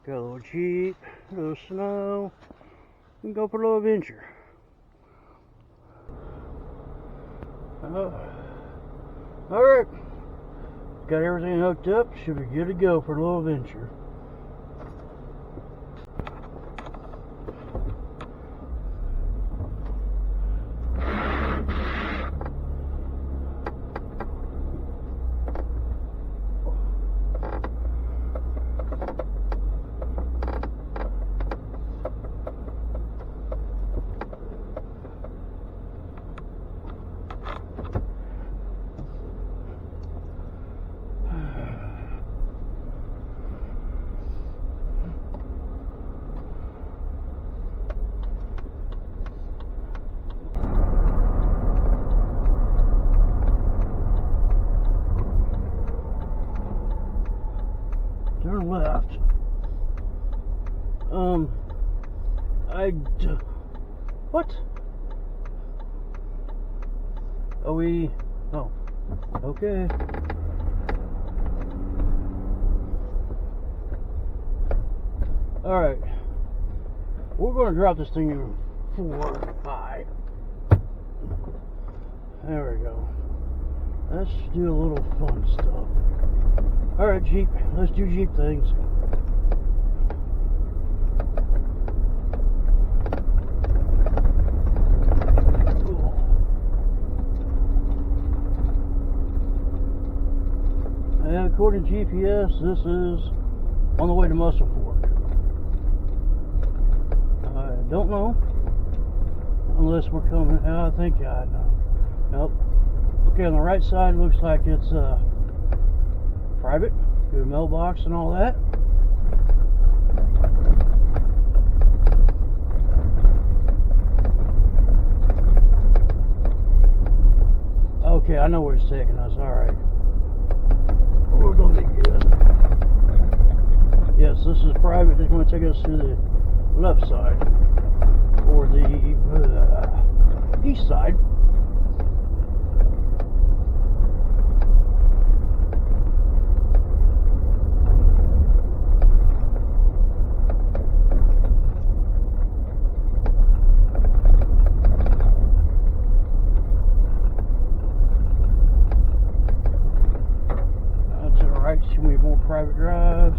Got a little Jeep, a little snow. We can go for a little adventure. Alright. Got everything hooked up. Should be good to go for a little adventure. Turn left. What? Are we? Oh, okay. All right. We're going to drop this thing in 4, 5. There we go. Let's do a little fun stuff. Alright, Jeep. Let's do Jeep things. Cool. And according to GPS, this is on the way to Mussel Fork. I don't know. Unless we're coming. I think I know. Nope. Okay, on the right side looks like it's private, good mailbox and all that. Okay, I know where it's taking us. Alright. We're gonna be good. Yes, this is private. It's going to take us to the left side. Or the east side. Too many more private drives.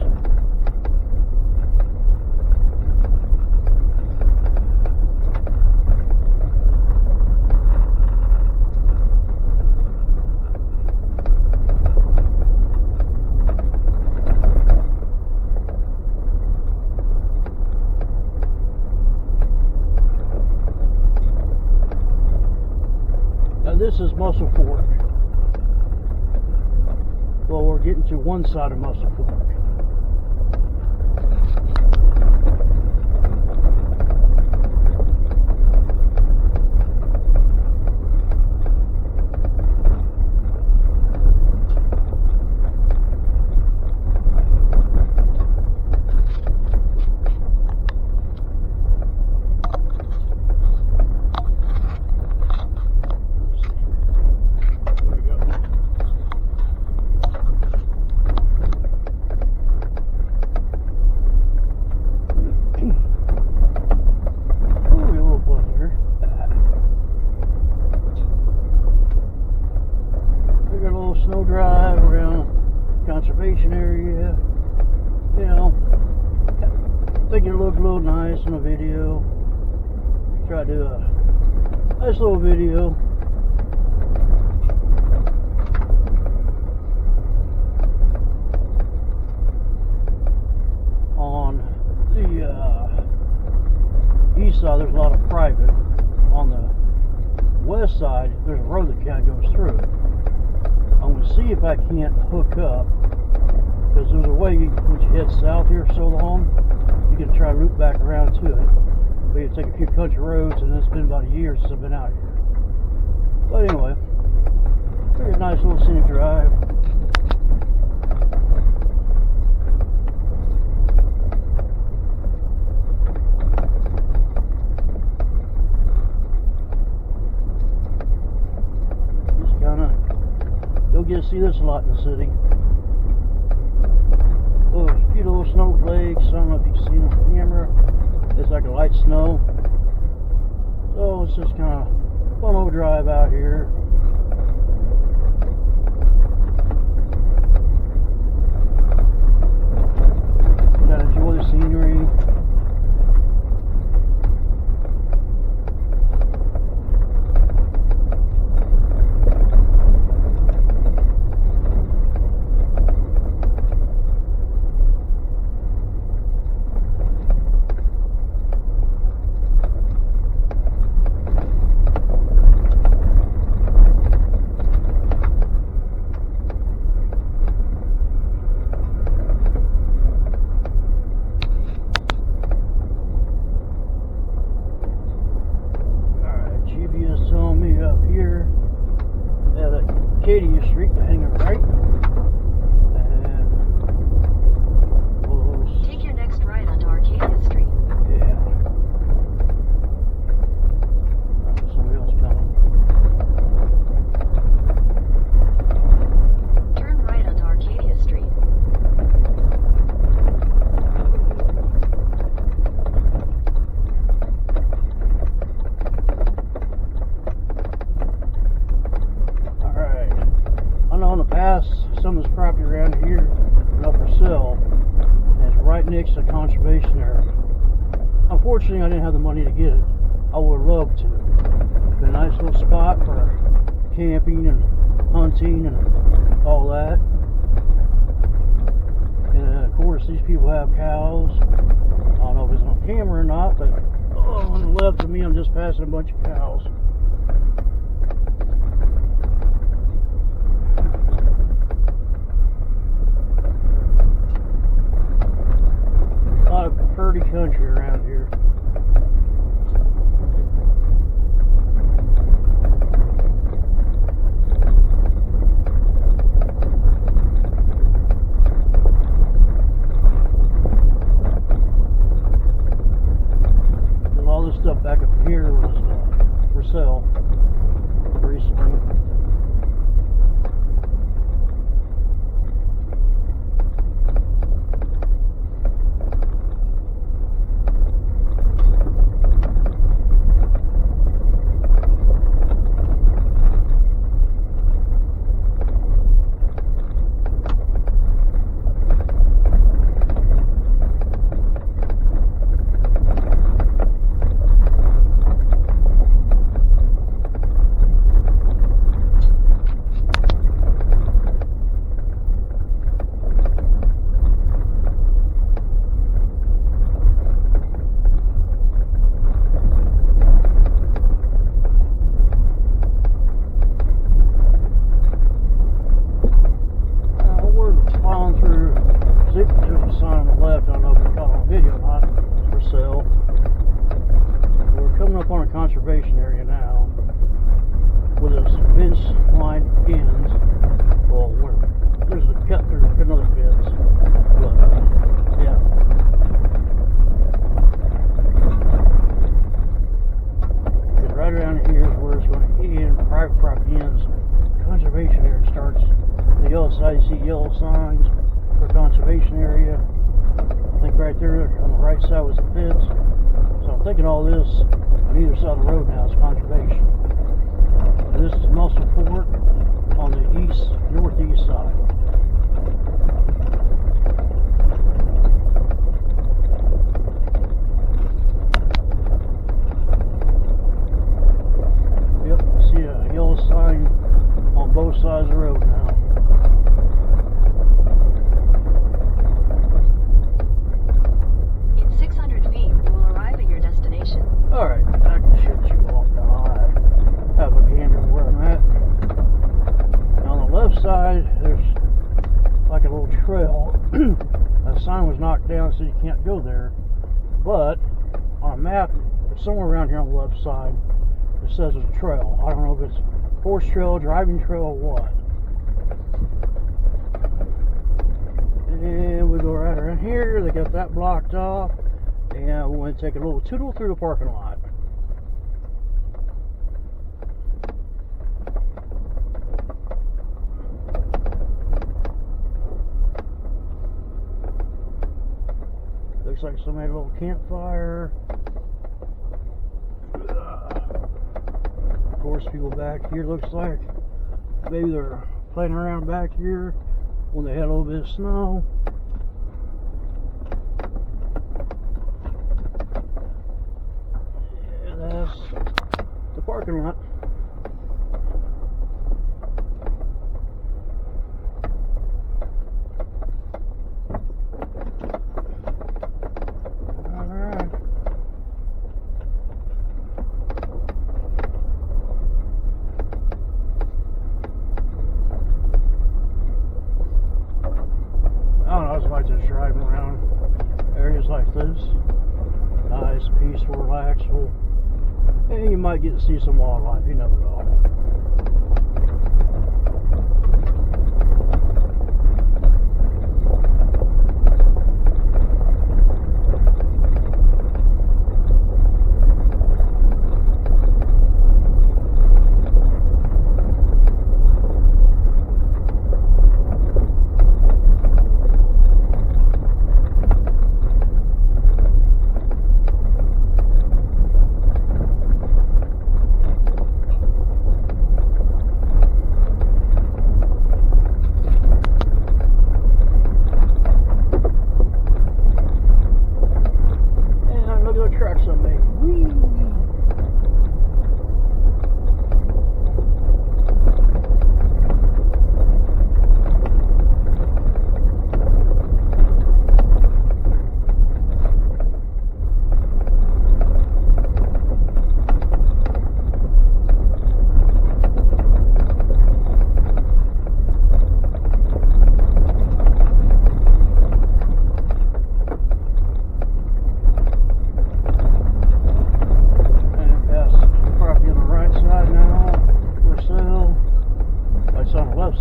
Now this is Mussel Fork. Well, we're getting to one side of Mussel Fork. Snow drive around conservation area. You know, I think it looked a little nice in the video. Try to do a nice little video. On the east side, there's a lot of private. On the west side, there's a road that kind of goes through it. I'm going to see if I can't hook up, because there's a way when you head south here so long, you can try to loop back around to it. But you take a few country roads, and it's been about a year since I've been out here. But anyway, very nice little scenic drive. You'll get to see this a lot in the city. Oh, a few little snowflakes. I don't know if like a light snow. So it's just kind of fun little drive out here. Gotta enjoy the scenery. Street to hang a right, and we'll take your next right onto Arcadia Street. Yeah. Somebody else coming. Turn right onto Arcadia Street. In the past, some of this property around here is up for sale, and it's right next to the conservation area. Unfortunately, I didn't have the money to get it. I would have loved to. It's been a nice little spot for camping and hunting and all that. And of course, these people have cows. I don't know if it's on camera or not, but on the left of me, I'm just passing a bunch of cows. A lot of pretty country around here. And all this stuff back up here was for sale recently. There's a sign on the left, I don't know if you caught on video or not, it's for sale. We're coming up on a conservation area now with this fence line ends. Well, there's another fence. But, yeah. And right around here is where it's going to end. Private property ends. Conservation area starts. The yellow side, you see yellow signs for conservation area. I think right there on the right side was the fence. So I'm thinking all this on either side of the road now is conservation. And this is Mussel Fork on the northeast side. Yep, see a yellow sign on both sides of the road now. Alright, I can shut you off now. I have a gander where I'm at. And on the left side, there's like a little trail. A sign was knocked down so you can't go there. But on a map, somewhere around here on the left side, it says there's a trail. I don't know if it's horse trail, driving trail, or what. And we go right around here. They got that blocked off. And we're going to take a little tootle through the parking lot. Looks like somebody had a little campfire. Of course, people back here looks like maybe they're playing around back here when they had a little bit of snow. And that's the parking lot. Just driving around areas like this, nice, peaceful, relaxful, and you might get to see some wildlife. You never know.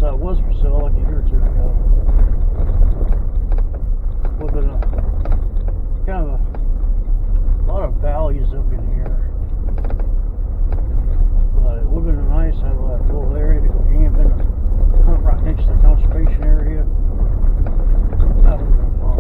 That was for sale like a year or two ago. Would have been kind of a lot of valleys up in here, but it would have been nice to have a little area to go camping and hunt right next to the conservation area. That would have been fun.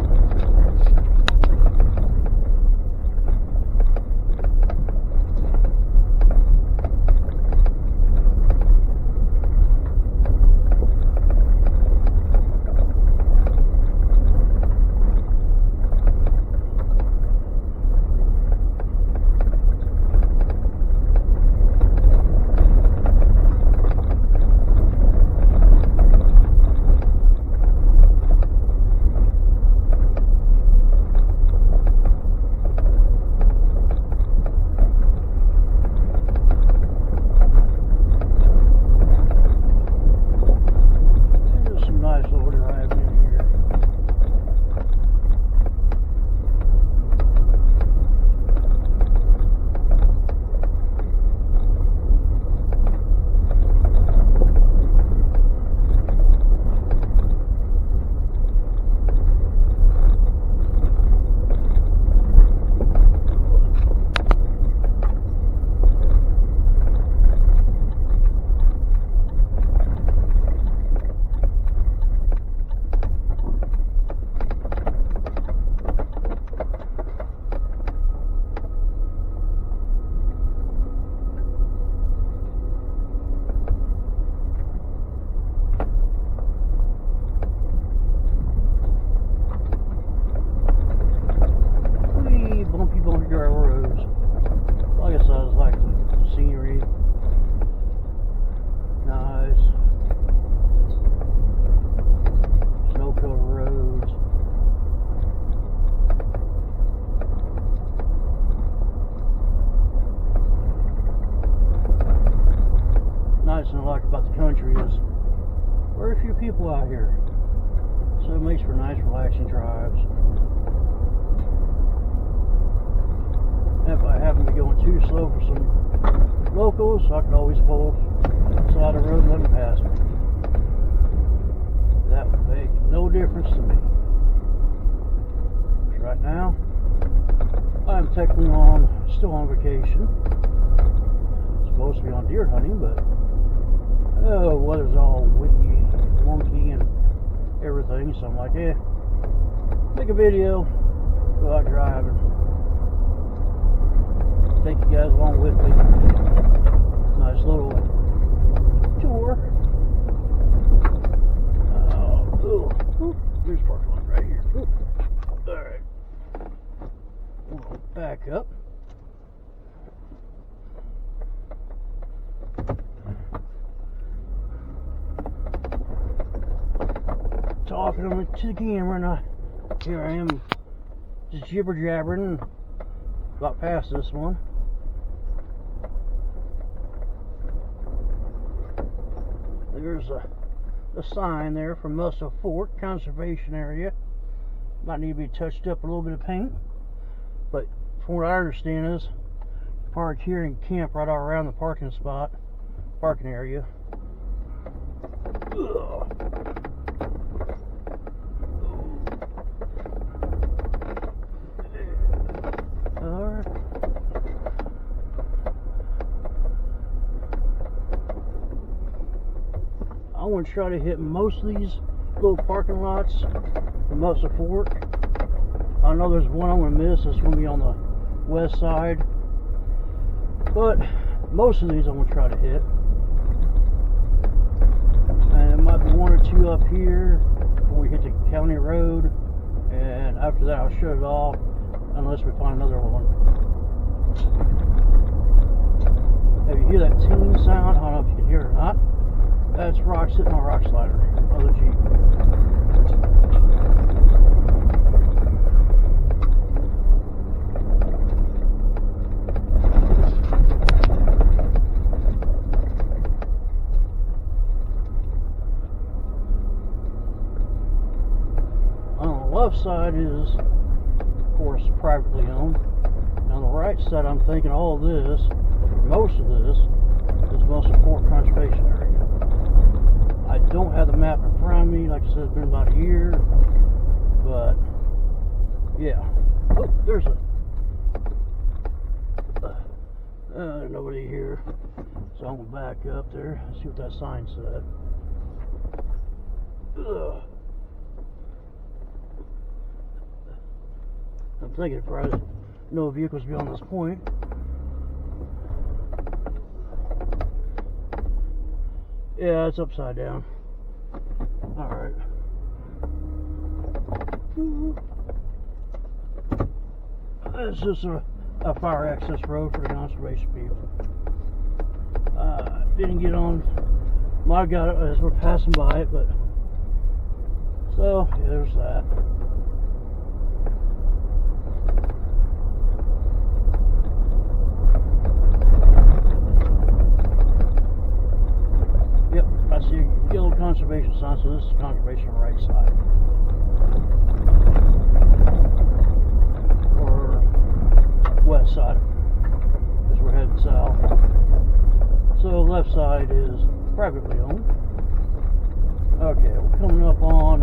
People out here, so it makes for nice relaxing drives. And if I happen to be going too slow for some locals, I can always pull side of the road and let them pass me. That would make no difference to me. Because right now I'm technically still on vacation. Supposed to be on deer hunting, but oh, weather's all windy, wonky, and everything. So I'm like, make a video, go out driving. Take you guys along with me. Nice little tour. There's parking lot right here. Alright. We'll back up. Talking to the camera, and here I am just jibber jabbering about past this one. There's a sign there for Mussel Fork Conservation Area. Might need to be touched up, a little bit of paint, but from what I understand is park here and camp right all around the parking area. Ugh. Alright. I want to try to hit most of these little parking lots in Mussel Fork. I know there's one I'm going to miss. It's going to be on the west side. But most of these I'm going to try to hit. And there might be one or two up here before we hit the county road. And after that I'll shut it off unless we find another one. If you hear that ting sound, I don't know if you can hear it or not. That's rock sitting on a rock slider of the Jeep. On the left side is, of course, privately owned. And on the right side, I'm thinking all this, most of this, is Mussel Fork Conservation Area. I don't have the map in front of me. Like I said, it's been about a year. But, yeah. Oh, there's nobody here. So I'm going to back up there and see what that sign said. Ugh. I'm thinking probably no vehicles beyond this point. Yeah, it's upside down. Alright. It's just a fire access road for the conservation people. Didn't get on. Might have got it as we're passing by it, but so yeah, there's that. Yep, I see a yellow conservation sign, so this is conservation right side. Or west side, as we're heading south. So the left side is privately owned. Okay, we're coming up on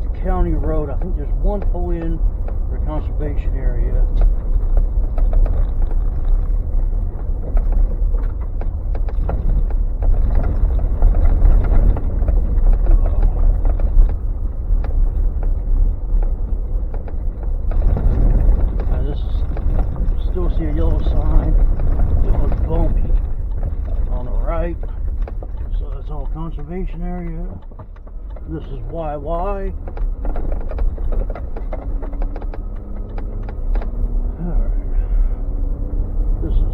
the county road. I think there's one pull in for the conservation area. See a yellow sign. It was bumpy on the right, so that's all conservation area. This is YY. Alright. This is,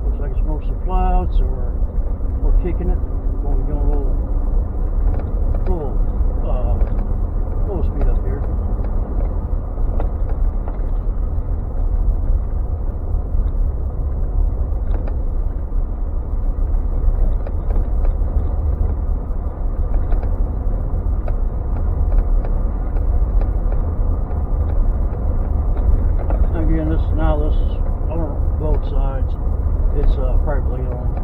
looks like it's mostly plowed, so we're kicking it. We're going a little speed up here. This is on both sides. It's privately owned.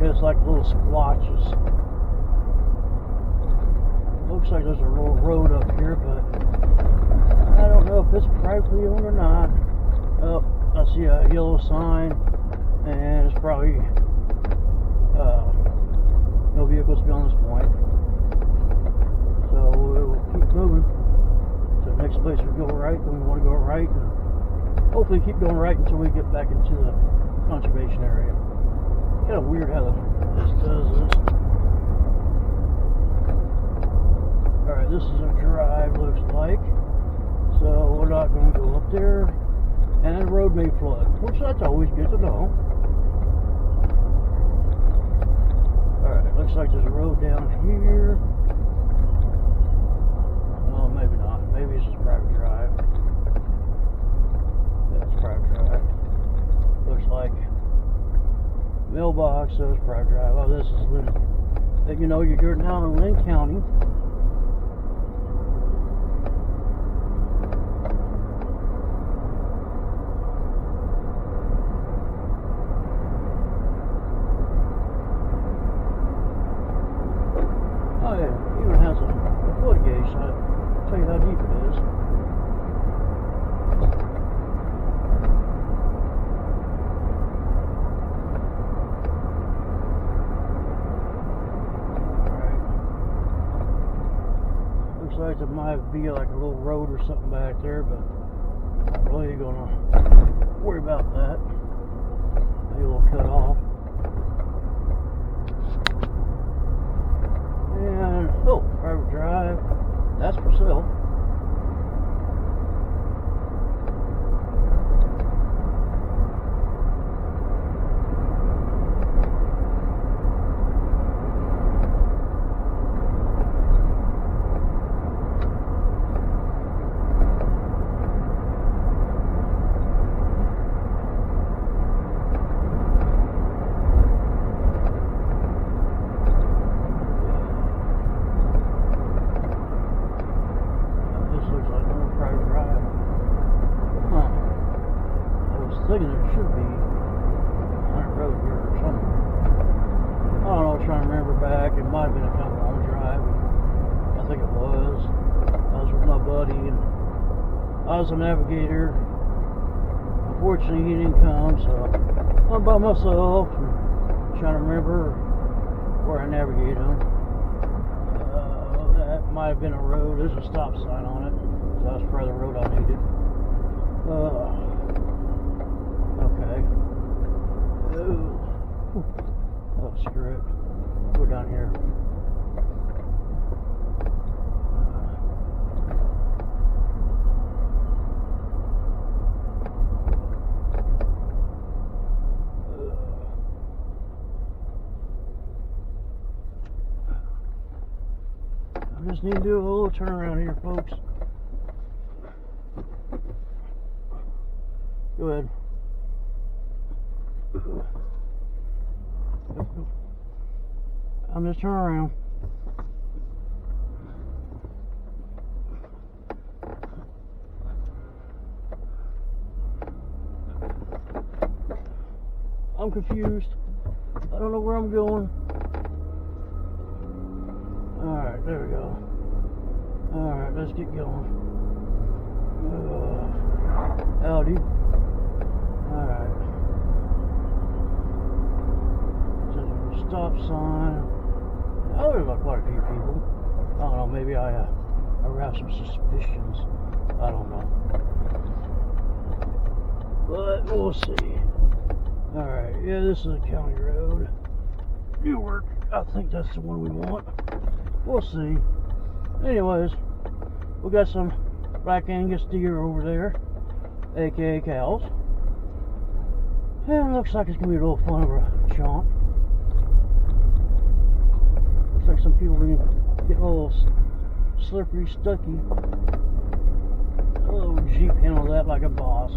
It's like little splotches. Looks like there's a little road up here, but I don't know if it's privately owned or not. Oh, I see a yellow sign, and it's probably no vehicles beyond this point. right, then we want to go right, and hopefully keep going right until we get back into the conservation area. Kind of weird how this does this. Alright, this is a drive, looks like. So we're not going to go up there. And the road may flood, which that's always good to know. Alright, looks like there's a road down here. Oh, maybe not. Maybe it's just private drive. That's private drive. Looks like mailbox, so it's private drive. Oh, this is Lynn. You know, you're now in Lynn County. Oh yeah, it even has a flood gauge, so I'll tell you how deep it is. Like there might be like a little road or something back there, but I'm not really gonna worry about that. Maybe a little cut off. And oh, private drive. That's for sale. Thinking there should be on a road here or something. I don't know, trying to remember back. It might have been a kind of long drive. I think it was. I was with my buddy and I was a navigator. Unfortunately, he didn't come, so I'm by myself and trying to remember where I navigated him. That might have been a road. There's a stop sign on it, so that's probably the road I needed. Okay. Oh, screw it. Go down here. I just need to do a little turnaround here, folks. Go ahead. I'm just turning around. I'm confused. I don't know where I'm going. Alright, there we go. Alright, let's get going. Howdy. Alright. Stop sign. Oh, there's quite a few people. I don't know, maybe I have some suspicions. I don't know. But we'll see. Alright, yeah, this is a county road. Newark. I think that's the one we want. We'll see. Anyways, we got some Black Angus deer over there, aka cows. And it looks like it's gonna be a little fun of a chomp. Looks like some people are gonna get a little slippery, stucky. Oh, Jeep handle that like a boss.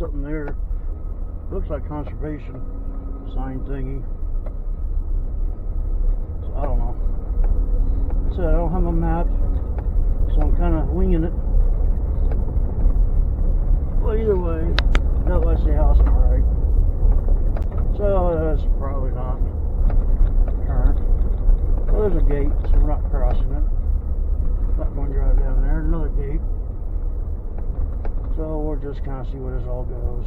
something there. Looks like conservation sign thingy. So I don't know. So I don't have a map, so I'm kind of winging it. But either way, no, I see house on the right. So that's probably not current. Well, there's a gate, so we're not crossing it. Not going to drive down there. Another gate. So we'll just kind of see where this all goes.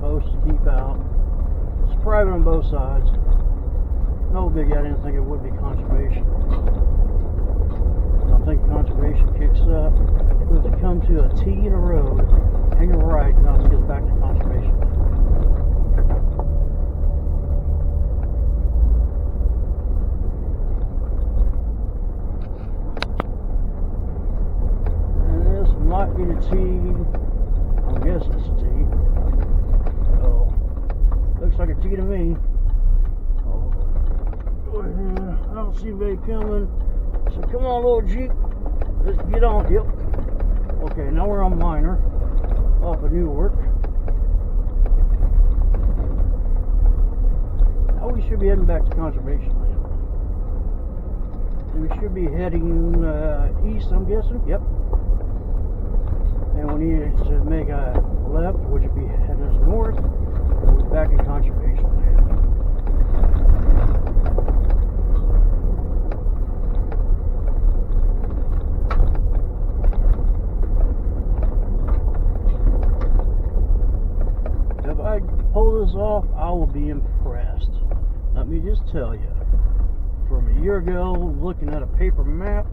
Posts to keep out. It's private on both sides. No biggie, I didn't think it would be conservation. I think conservation kicks up. If they come to a T in a road, hang a right, now it gets back to conservation. And this might be the T. I'm guessing it's a T. Looks like a T to me. Oh, I don't see anybody coming. So come on, little Jeep. Let's get on. Yep. Okay, now we're on Minor. Off of Newark. Now we should be heading back to conservation land. And we should be heading east, I'm guessing. Yep. And we need to make a left, which would be heading us north. We're back in conservation land. If I pull this off, I will be impressed. Let me just tell you, from a year ago, looking at a paper map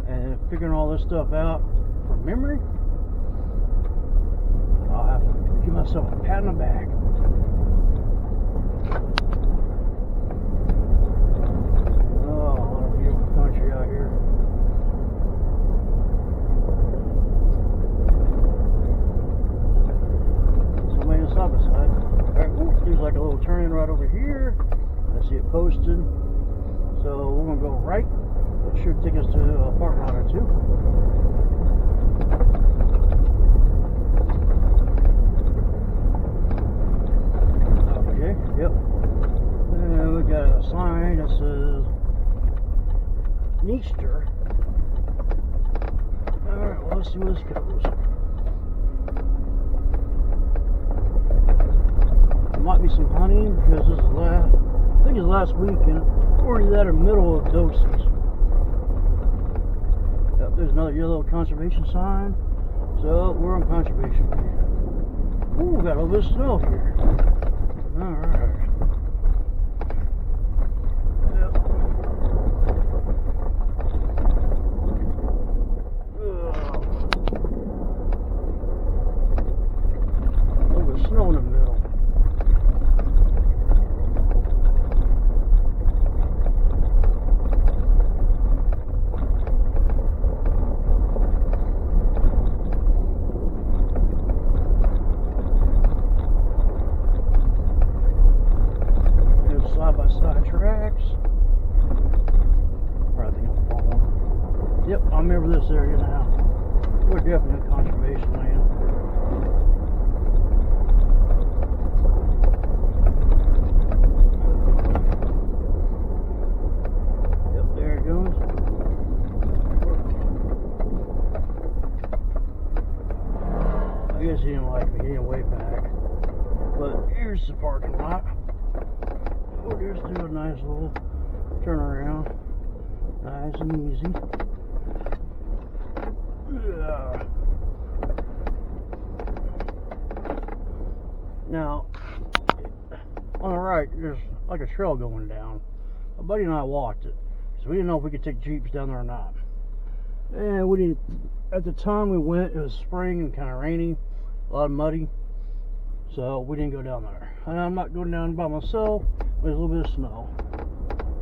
and figuring all this stuff out from memory, I'll have to give myself a pat on the back. Oh, what a beautiful country out here. Somebody on the side. Alright, there's like a little turn right over here. I see it posted. So we're going to go right. It should take us to a park lot or two. Yep. And we got a sign that says Easter. Alright, well, let's see where this goes. There might be some hunting because this is last, I think it's last weekend. Or is that in the middle of doses? Yep, there's another yellow conservation sign. So we're on conservation. Ooh, got a little bit of snow here. Alright. Yep. A little bit of snow in the middle. Yep, I remember this area now. We're definitely in conservation land. Yep, there it goes. I guess he didn't like me, he didn't wave back. But here's the parking lot. We'll just do a nice little turnaround. Nice and easy. Now, on the right, there's like a trail going down. My buddy and I walked it, so we didn't know if we could take Jeeps down there or not. And we didn't. At the time we went, it was spring and kind of rainy, a lot of muddy. So we didn't go down there. And I'm not going down by myself. There's a little bit of snow.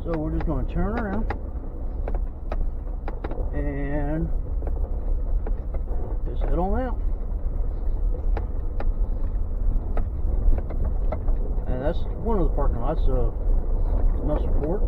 So we're just going to turn around and just head on out. And that's one of the parking lots of Mussel Fork.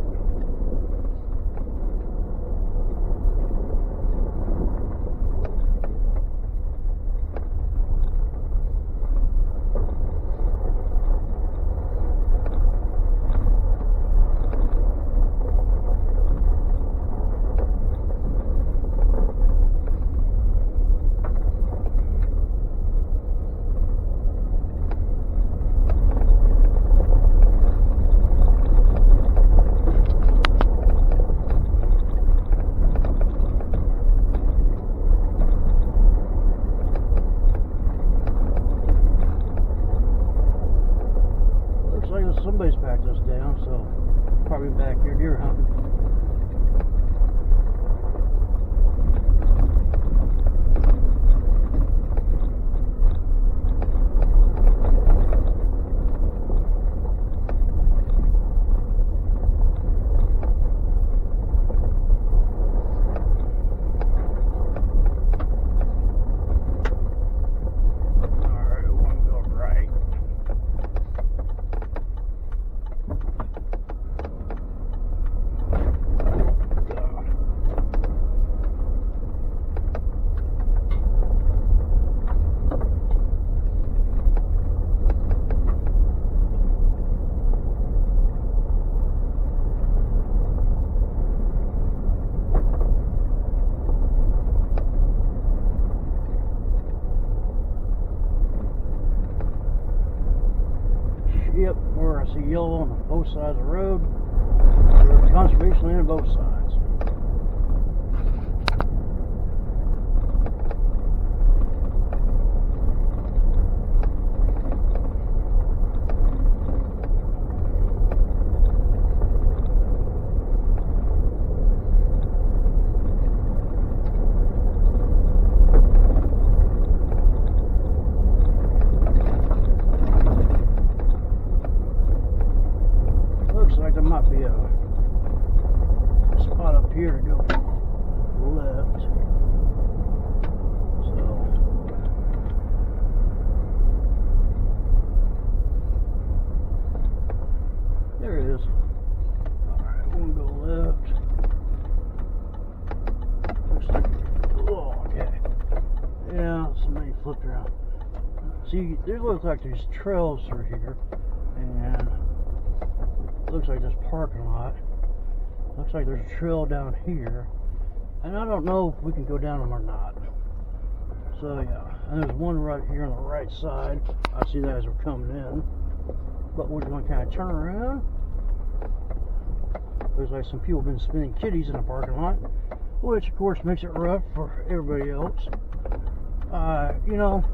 Somebody's packed us down, so probably back here deer hunting. Yep, where I see yellow on both sides of the road. There's conservation land on both sides. There might be a spot up here to go left. So there it is. Alright, we're gonna go left. Looks like, oh, okay. Yeah, somebody flipped around. See, there looks like there's trails through here, and looks like this parking lot. Looks like there's a trail down here, and I don't know if we can go down them or not. So yeah, and there's one right here on the right side. I see that as we're coming in, but we're going to kind of turn around. Looks like some people have been spinning kitties in the parking lot, which of course makes it rough for everybody else. You know,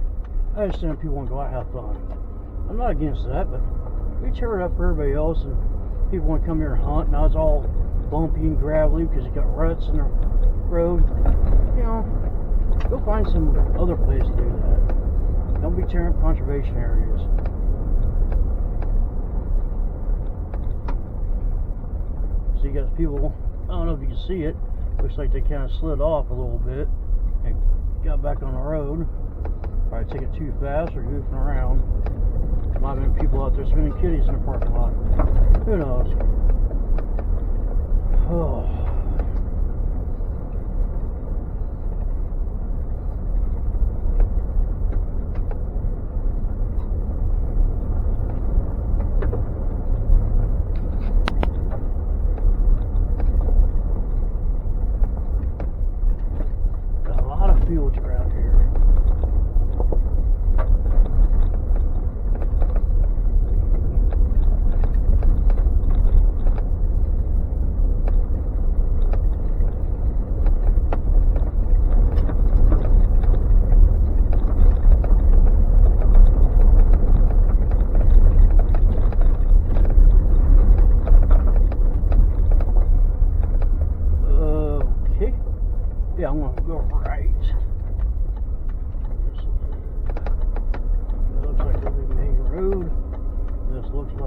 I understand people want to go out and have fun. I'm not against that, but we tear it up for everybody else, and people want to come here and hunt. Now it's all bumpy and gravelly because you got ruts in the road. You know, go find some other place to do that. Don't be tearing up conservation areas. So you got people, I don't know if you can see it, looks like they kind of slid off a little bit and got back on the road. Probably took it too fast or goofing around. Might have been people out there spinning kitties in the parking lot. Who knows? Oh. Got a lot of fields around here.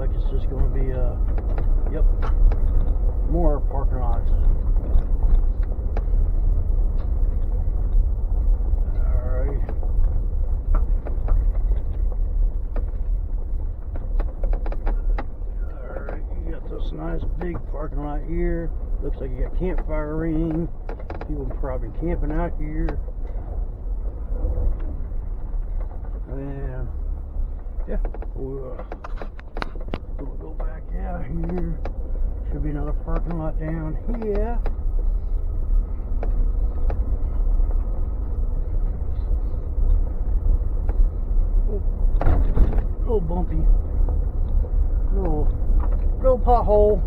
like it's just going to be, yep, more parking lots. Alright. Alright, you got this nice big parking lot here. Looks like you got campfire ring. People probably camping out here. And yeah, we'll go back out here. Should be another parking lot down here. A little bumpy. Little pothole.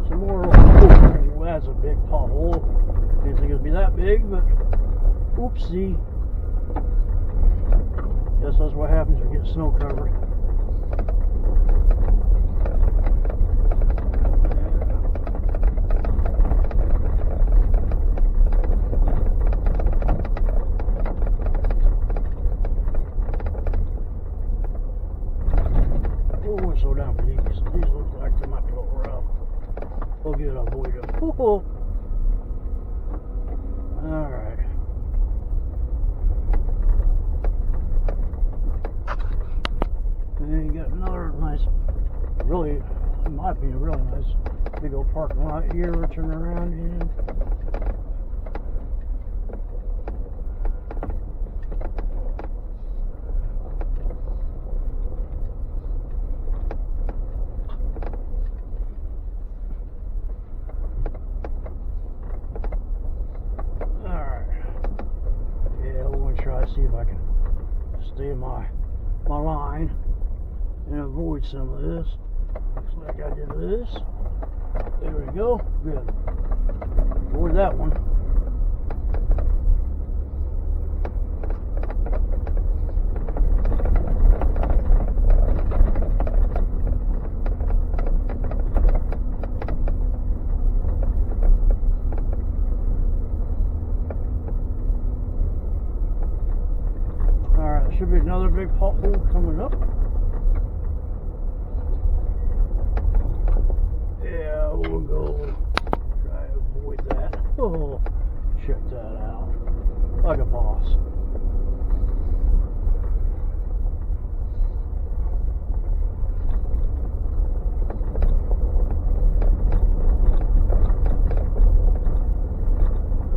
Some more. Oh, that's a big pothole. Didn't think it'd be that big, but oopsie. Guess that's what happens when you get snow covered. Oh, slow down for these. These look like they might be a little rough. We'll get it avoided. Oh. Alright. And you got another nice, really, in my opinion, really nice big old parking lot here we're turning around in. See if I can stay in my line and avoid some of this. Looks like I did this. There we go. Good. Avoid that one. Should be another big pothole coming up. Yeah, we'll go try to avoid that. Oh, check that out. Like a boss.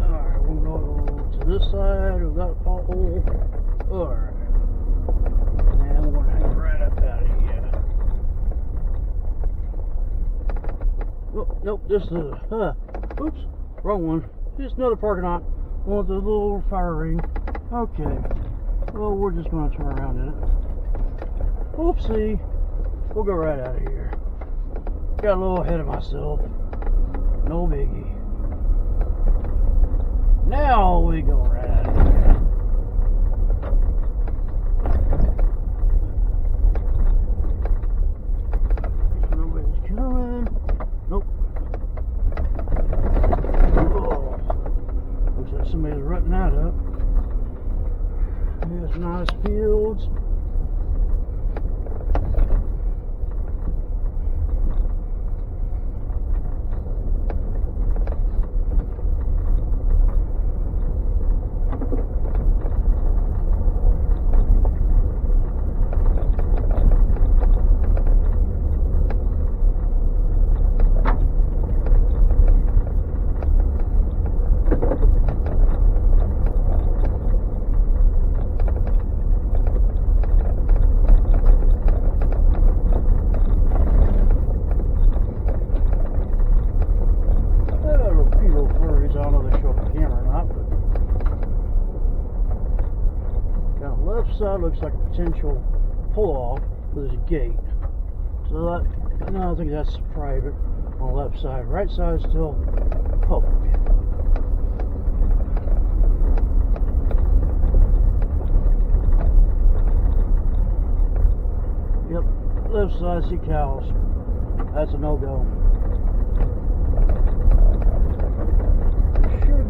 Alright, we'll go to this side of that pothole. Alright. And we're going to hang right up out of here. Oh, nope, this is oops, wrong one. Just another parking lot. One with the little fire ring. Okay. Well, we're just going to turn around in it. Oopsie. We'll go right out of here. Got a little ahead of myself. No biggie. Now we go right out of here. Somebody's rutting that up. There's nice fields. Side looks like a potential pull-off, but there's a gate. So that, no, I think that's private on the left side. Right side is still public. Yep, left side, see cows. That's a no-go. There should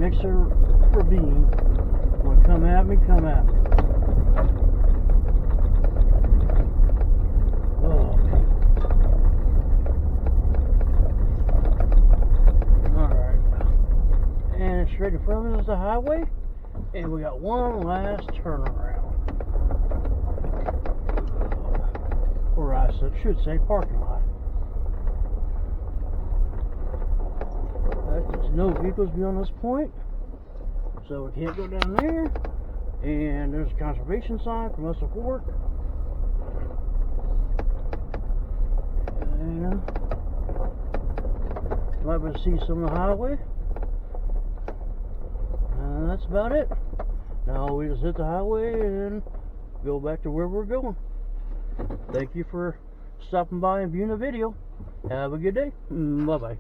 next to the ravine. Want to come at me, come at me. Oh. Alright. And straight in front of us is the highway. And we got one last turnaround. Or I should say parking lot. There's no vehicles beyond this point. So we can't go down there. And there's a conservation sign for Mussel Fork. And might be able to see some of the highway. And that's about it. Now we just hit the highway and go back to where we're going. Thank you for stopping by and viewing the video. Have a good day. Bye bye.